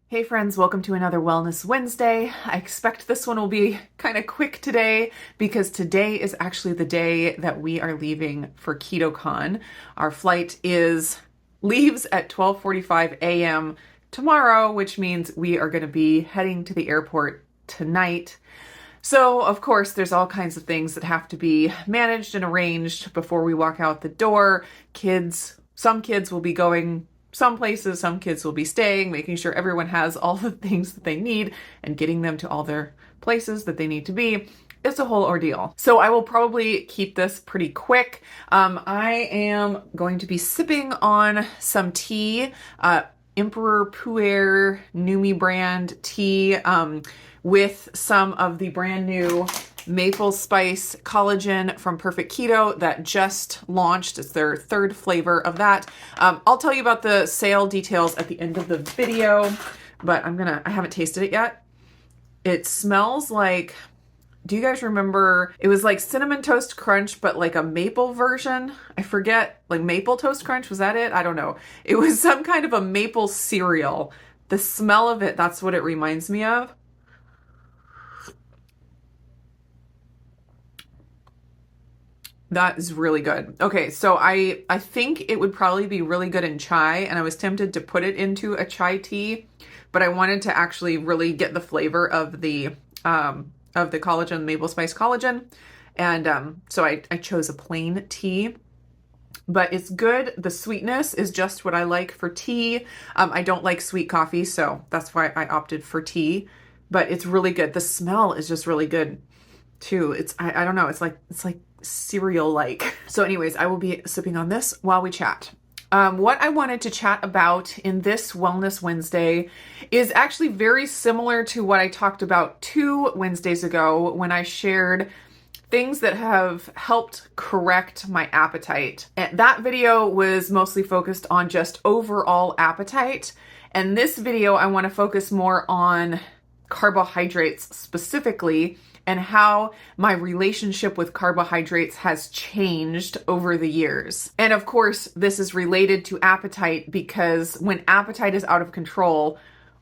Hey friends, welcome to another Wellness Wednesday. I expect this one will be kind of quick today because today is actually the day that we are leaving for KetoCon. Our flight leaves at 12:45 a.m. tomorrow, which means we are going to be heading to the airport tonight. So, of course, there's all kinds of things that have to be managed and arranged before we walk out the door. Some kids will be going some places, some kids will be staying, making sure everyone has all the things that they need and getting them to all their places that they need to be. It's a whole ordeal. So I will probably keep this pretty quick. I am going to be sipping on some tea, Emperor Pu'er Numi brand tea, with some of the brand new maple spice collagen from Perfect Keto that just launched. It's their third flavor of that. I'll tell you about the sale details at the end of the video, but I haven't tasted it yet. It smells like, do you guys remember? It was like Cinnamon Toast Crunch, but like a maple version. I forget, like Maple Toast Crunch, was that it? I don't know. It was some kind of a maple cereal. The smell of it, that's what it reminds me of. That is really good. Okay, so I think it would probably be really good in chai, and I was tempted to put it into a chai tea, but I wanted to actually really get the flavor of the collagen, maple spice collagen, and so I chose a plain tea. But it's good. The sweetness is just what I like for tea. I don't like sweet coffee, so that's why I opted for tea. But it's really good. The smell is just really good too. I don't know. It's like cereal-like. So anyways, I will be sipping on this while we chat. What I wanted to chat about in this Wellness Wednesday is actually very similar to what I talked about 2 Wednesdays ago when I shared things that have helped correct my appetite. And that video was mostly focused on just overall appetite. And this video, I want to focus more on carbohydrates specifically and how my relationship with carbohydrates has changed over the years. And of course, this is related to appetite because when appetite is out of control,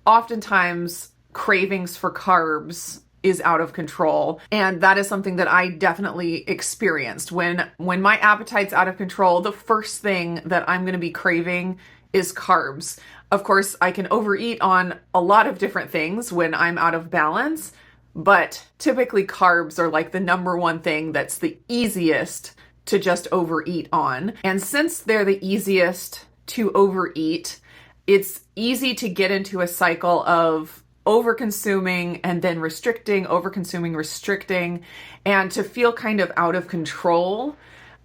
oftentimes cravings for carbs is out of control. And that is something that I definitely experienced. When my appetite's out of control, the first thing that I'm gonna be craving is carbs. Of course, I can overeat on a lot of different things when I'm out of balance, but typically carbs are like the number one thing that's the easiest to just overeat on. And since they're the easiest to overeat, it's easy to get into a cycle of over-consuming and then restricting, over-consuming, restricting, and to feel kind of out of control.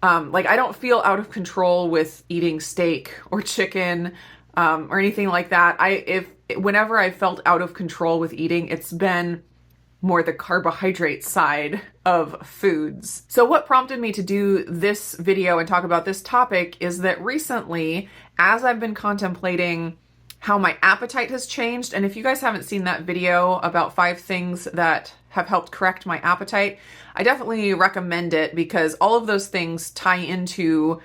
Like I don't feel out of control with eating steak or chicken or anything like that. Whenever I felt out of control with eating, it's been more the carbohydrate side of foods. So what prompted me to do this video and talk about this topic is that recently, as I've been contemplating how my appetite has changed, and if you guys haven't seen that video about 5 things that have helped correct my appetite, I definitely recommend it because all of those things tie into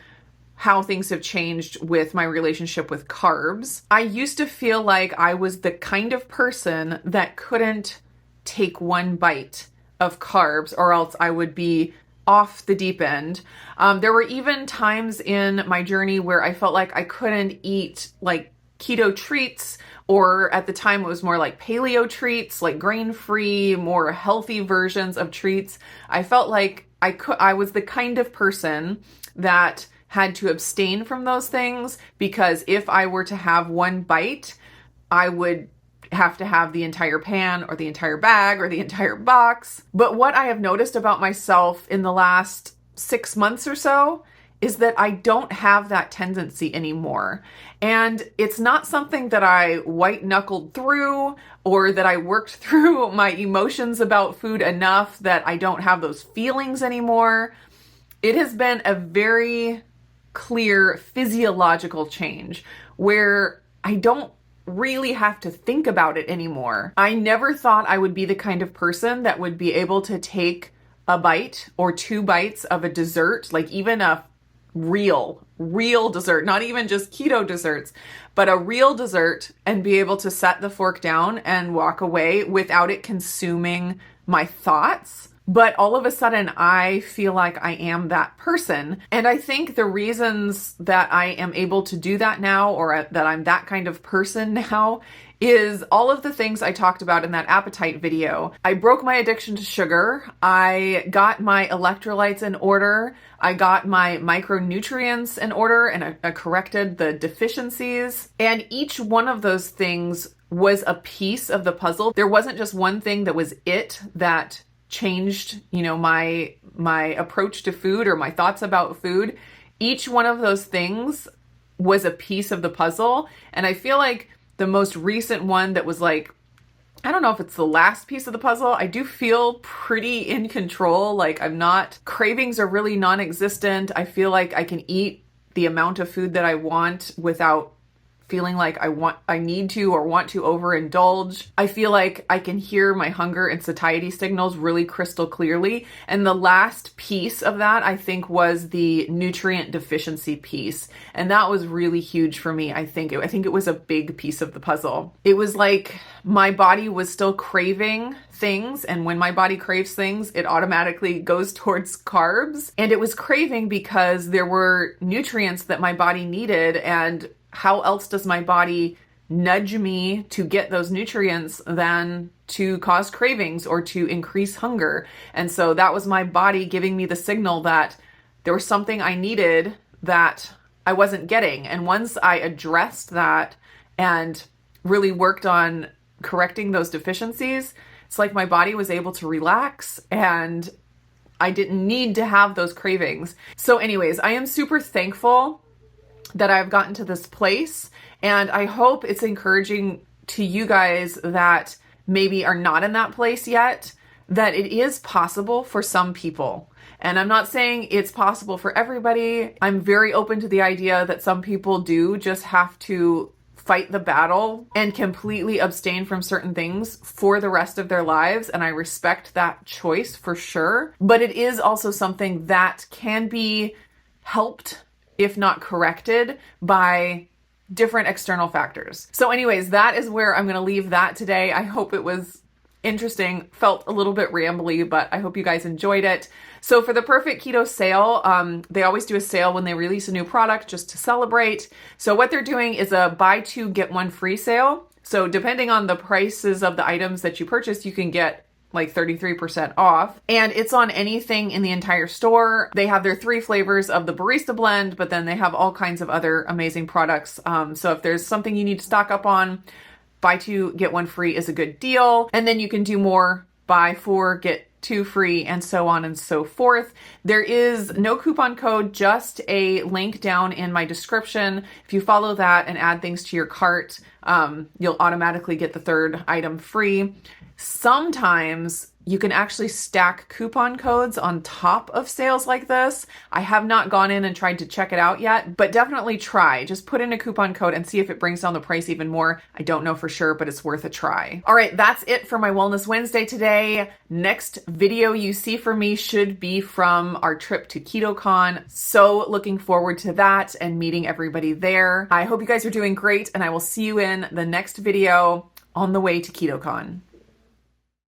how things have changed with my relationship with carbs. I used to feel like I was the kind of person that couldn't take one bite of carbs or else I would be off the deep end. There were even times in my journey where I felt like I couldn't eat like keto treats, or at the time it was more like paleo treats, like grain-free, more healthy versions of treats. I felt like I was the kind of person that had to abstain from those things because if I were to have one bite, I would have to have the entire pan or the entire bag or the entire box. But what I have noticed about myself in the last 6 months or so is that I don't have that tendency anymore. And it's not something that I white knuckled through or that I worked through my emotions about food enough that I don't have those feelings anymore. It has been a very clear physiological change where I don't really have to think about it anymore. I never thought I would be the kind of person that would be able to take a bite or 2 bites of a dessert, like even a real dessert, not even just keto desserts, but a real dessert, and be able to set the fork down and walk away without it consuming my thoughts. But all of a sudden, I feel like I am that person. And I think the reasons that I am able to do that now, or that I'm that kind of person now, is all of the things I talked about in that appetite video. I broke my addiction to sugar. I got my electrolytes in order. I got my micronutrients in order, and I corrected the deficiencies. And each one of those things was a piece of the puzzle. There wasn't just one thing that was it that changed, my approach to food or my thoughts about food. Each one of those things was a piece of the puzzle. And I feel like the most recent one that was like, I don't know if it's the last piece of the puzzle. I do feel pretty in control. Like, cravings are really non-existent. I feel like I can eat the amount of food that I want without feeling like I need to or want to overindulge. I feel like I can hear my hunger and satiety signals really crystal clearly. And the last piece of that, I think, was the nutrient deficiency piece. And that was really huge for me. I think it was a big piece of the puzzle. It was like my body was still craving things. And when my body craves things, it automatically goes towards carbs. And it was craving because there were nutrients that my body needed, and how else does my body nudge me to get those nutrients than to cause cravings or to increase hunger? And so that was my body giving me the signal that there was something I needed that I wasn't getting. And once I addressed that and really worked on correcting those deficiencies, it's like my body was able to relax and I didn't need to have those cravings. So anyways, I am super thankful that I've gotten to this place, and I hope it's encouraging to you guys that maybe are not in that place yet, that it is possible for some people. And I'm not saying it's possible for everybody. I'm very open to the idea that some people do just have to fight the battle and completely abstain from certain things for the rest of their lives. And I respect that choice for sure. But it is also something that can be helped, if not corrected, by different external factors. So anyways, that is where I'm going to leave that today. I hope it was interesting, felt a little bit rambly, but I hope you guys enjoyed it. So for the Perfect Keto sale, they always do a sale when they release a new product just to celebrate. So what they're doing is a buy two, get one free sale. So depending on the prices of the items that you purchase, you can get like 33% off, and it's on anything in the entire store. They have their 3 flavors of the barista blend, but then they have all kinds of other amazing products. So if there's something you need to stock up on, buy 2, get 1 free is a good deal. And then you can do more, buy 4, get 2 free, and so on and so forth. There is no coupon code, just a link down in my description. If you follow that and add things to your cart, you'll automatically get the 3rd item free. Sometimes you can actually stack coupon codes on top of sales like this. I have not gone in and tried to check it out yet, but definitely try. Just put in a coupon code and see if it brings down the price even more. I don't know for sure, but it's worth a try. All right, that's it for my Wellness Wednesday today. Next video you see from me should be from our trip to KetoCon. So looking forward to that and meeting everybody there. I hope you guys are doing great, and I will see you in the next video on the way to KetoCon.